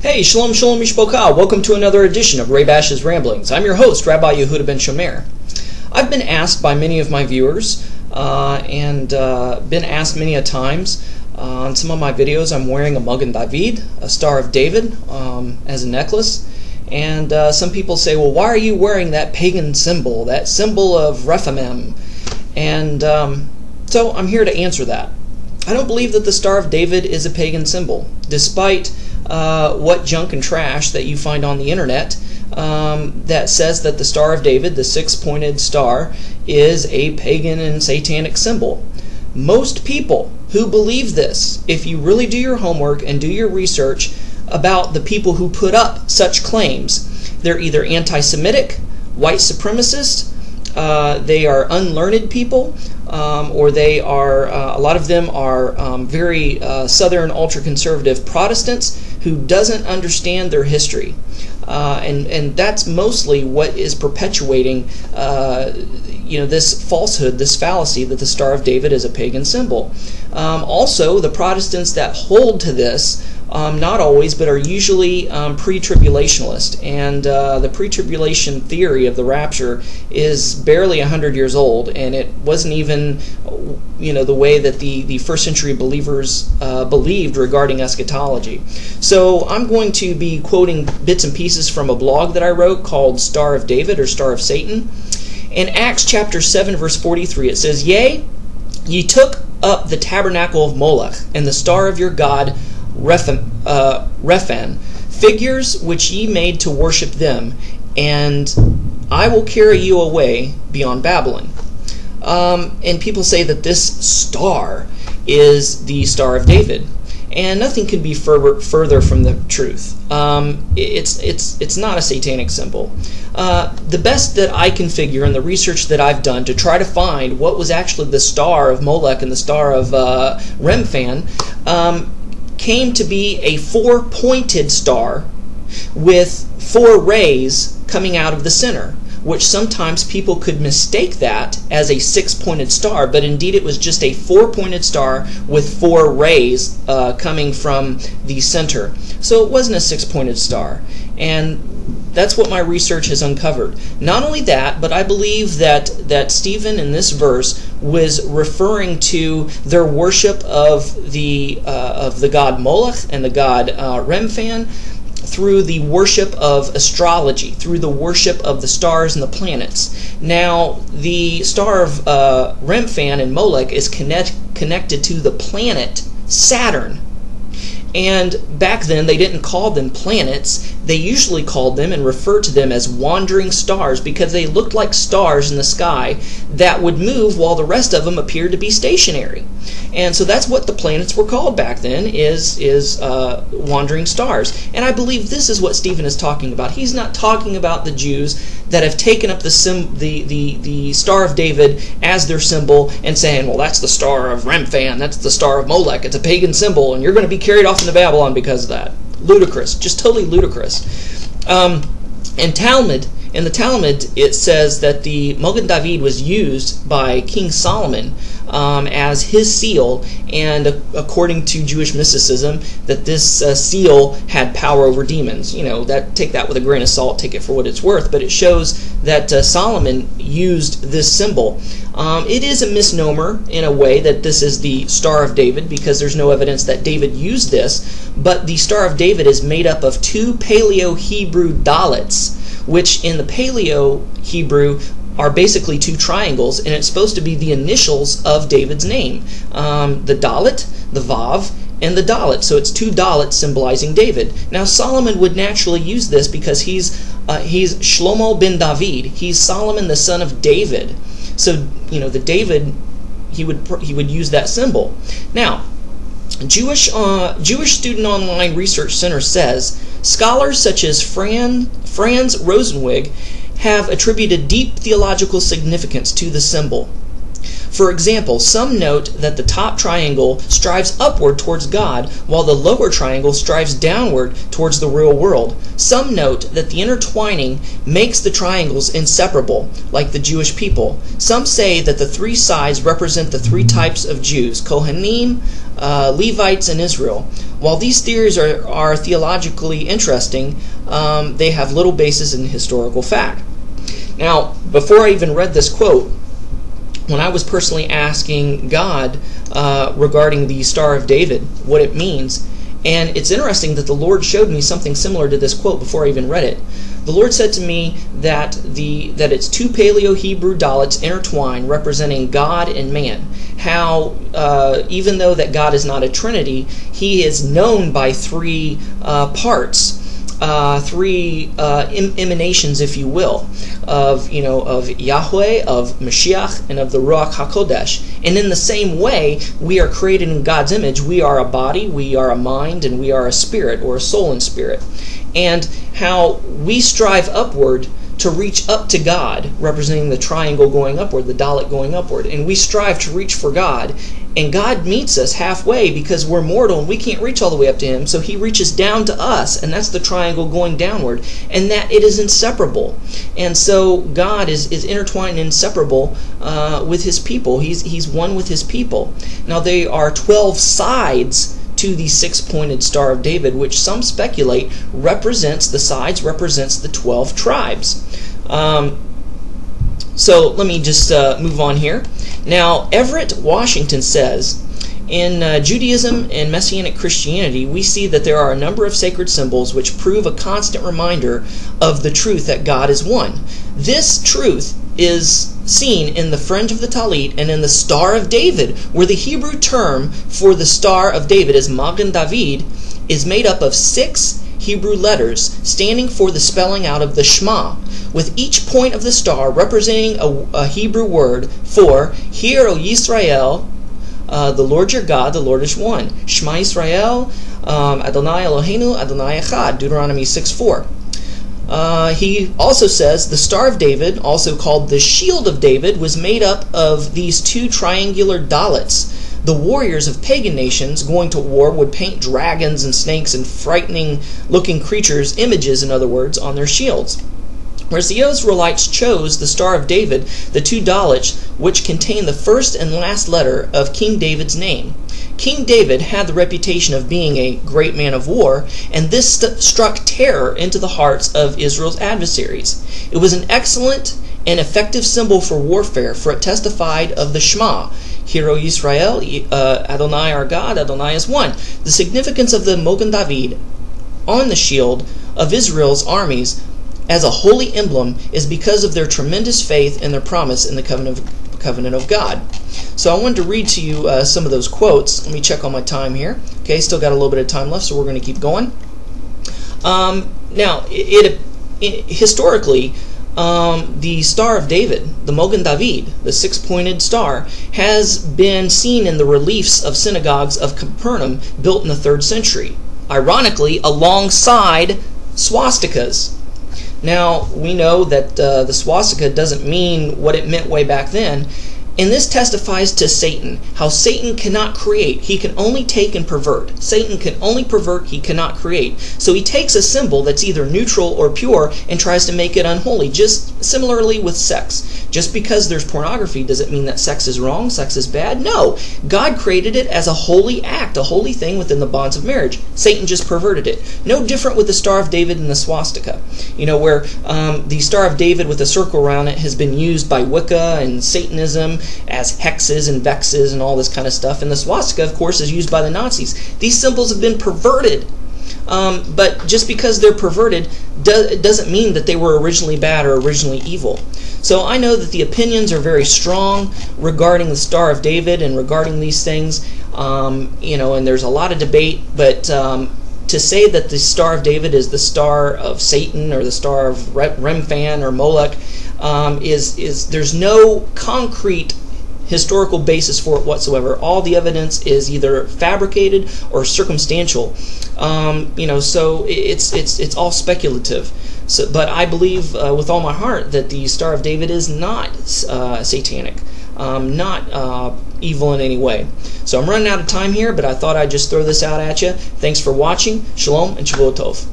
Hey, Shalom Shalom Mishpocha. Welcome to another edition of Ray Bash's Ramblings. I'm your host, Rabbi Yehuda Ben Shomer. I've been asked by many of my viewers, and been asked many a times, on some of my videos I'm wearing a Magen David, a Star of David, as a necklace. And some people say, well, why are you wearing that pagan symbol, that symbol of Rephaim? And so I'm here to answer that. I don't believe that the Star of David is a pagan symbol, despite what junk and trash that you find on the internet that says that the Star of David, the six-pointed star, is a pagan and satanic symbol. Most people who believe this, if you really do your homework and do your research about the people who put up such claims, they're either anti-Semitic, white supremacist, they are unlearned people, or they are, a lot of them are very Southern ultra-conservative Protestants who doesn't understand their history. And that's mostly what is perpetuating this falsehood, this fallacy that the Star of David is a pagan symbol. Also, the Protestants that hold to this, not always, but are usually pre-tribulationist. And the pre-tribulation theory of the rapture is barely 100 years old, and it wasn't even, the way that the first century believers believed regarding eschatology. So I'm going to be quoting bits and pieces from a blog that I wrote called Star of David or Star of Satan. In Acts chapter 7 verse 43 it says, "Yea, ye took up the tabernacle of Moloch and the star of your god Rephan, figures which ye made to worship them, and I will carry you away beyond Babylon." And people say that this star is the Star of David, and nothing could be further from the truth. It's not a satanic symbol. The best that I can figure in the research that I've done to try to find what was actually the star of Molech and the star of Remphan came to be a four-pointed star with four rays coming out of the center, which sometimes people could mistake that as a six-pointed star, but indeed it was just a four-pointed star with four rays coming from the center. So it wasn't a six-pointed star, and that's what my research has uncovered. Not only that, but I believe that Stephen in this verse was referring to their worship of the god Moloch and the god Remphan, through the worship of astrology, through the worship of the stars and the planets. Now, the star of Remphan and Molech is connected to the planet Saturn. And back then, they didn't call them planets. They usually called them and referred to them as wandering stars because they looked like stars in the sky that would move while the rest of them appeared to be stationary. And so that's what the planets were called back then, is wandering stars. And I believe this is what Stephen is talking about. He's not talking about the Jews that have taken up the Star of David as their symbol and saying, well, that's the Star of Remphan, that's the Star of Molech, it's a pagan symbol, and you're going to be carried off into Babylon because of that. Ludicrous, just totally ludicrous. In the Talmud, it says that the Magen David was used by King Solomon as his seal, and according to Jewish mysticism, that this seal had power over demons. Take that with a grain of salt, take it for what it's worth, but it shows that Solomon used this symbol. It is a misnomer in a way that this is the Star of David, because there's no evidence that David used this, but the Star of David is made up of two Paleo-Hebrew dalits, which in the Paleo-Hebrew are basically two triangles, and it's supposed to be the initials of David's name. The Dalet, the Vav, and the Dalet. So it's two Dalets symbolizing David. Now Solomon would naturally use this because he's Shlomo ben David. He's Solomon the son of David. So the David, he would use that symbol. Now, Jewish Student Online Research Center says scholars such as Franz Rosenzweig have attributed deep theological significance to the symbol. For example, some note that the top triangle strives upward towards God, while the lower triangle strives downward towards the real world. Some note that the intertwining makes the triangles inseparable, like the Jewish people. Some say that the three sides represent the three types of Jews, Kohanim, Levites, and Israel. While these theories are theologically interesting, they have little basis in historical fact. Now, before I even read this quote, when I was personally asking God regarding the Star of David, what it means, and it's interesting that the Lord showed me something similar to this quote before I even read it. The Lord said to me that it's two Paleo-Hebrew Dalits intertwined, representing God and man. How, even though that God is not a Trinity, He is known by three parts. Three emanations, if you will, of Yahweh, of Mashiach, and of the Ruach HaKodesh. And in the same way, we are created in God's image. We are a body, we are a mind, and we are a spirit, or a soul and spirit. And how we strive upward to reach up to God, representing the triangle going upward, the Dalit going upward. And we strive to reach for God. And God meets us halfway because we're mortal and we can't reach all the way up to Him. So He reaches down to us, and that's the triangle going downward. And that it is inseparable. And so God is intertwined and inseparable with His people. He's one with His people. Now there are 12 sides to the six-pointed Star of David, which some speculate represents the 12 tribes. So let me just move on here. Now, Everett Washington says, in Judaism and Messianic Christianity, we see that there are a number of sacred symbols which prove a constant reminder of the truth that God is one. This truth is seen in the fringe of the Talit and in the Star of David, where the Hebrew term for the Star of David is Magen David, is made up of 6 Hebrew letters standing for the spelling out of the Shema, with each point of the star representing a Hebrew word for Hear, O Yisrael, the Lord your God, the Lord is one. Shema Yisrael, Adonai Eloheinu, Adonai Echad, Deuteronomy 6:4. He also says the Star of David, also called the Shield of David, was made up of these 2 triangular Dalits. The warriors of pagan nations going to war would paint dragons and snakes and frightening-looking creatures, images in other words, on their shields. Whereas the Israelites chose the Star of David, the 2 Dalits, which contain the first and last letter of King David's name. King David had the reputation of being a great man of war, and this struck terror into the hearts of Israel's adversaries. It was an excellent and effective symbol for warfare, for it testified of the Shema. Hear, O Yisrael, Adonai our God, Adonai is one. The significance of the Magen David on the shield of Israel's armies as a holy emblem is because of their tremendous faith and their promise in the covenant of God. So I wanted to read to you some of those quotes. Let me check on my time here. Okay, still got a little bit of time left, so we're going to keep going. Now, historically, the Star of David, the Magen David, the 6-pointed star, has been seen in the reliefs of synagogues of Capernaum built in the 3rd century, ironically alongside swastikas. Now, we know that the swastika doesn't mean what it meant way back then, and this testifies to Satan, how Satan cannot create. He can only take and pervert. Satan can only pervert, he cannot create. So he takes a symbol that's either neutral or pure and tries to make it unholy, just similarly with sex. Just because there's pornography, does it mean that sex is wrong, sex is bad? No. God created it as a holy act, a holy thing within the bonds of marriage. Satan just perverted it. No different with the Star of David and the swastika. You know, where the Star of David with a circle around it has been used by Wicca and Satanism as hexes and vexes and all this kind of stuff. And the swastika, of course, is used by the Nazis. These symbols have been perverted. But just because they're perverted doesn't mean that they were originally bad or originally evil. So I know that the opinions are very strong regarding the Star of David and regarding these things. You know, and there's a lot of debate, but to say that the Star of David is the star of Satan or the star of Remphan or Moloch is there's no concrete historical basis for it whatsoever. All the evidence is either fabricated or circumstantial. You know, so it's all speculative. So, but I believe with all my heart that the Star of David is not satanic. not evil in any way. So I'm running out of time here, but I thought I'd just throw this out at you. Thanks for watching. Shalom and Shavua Tov.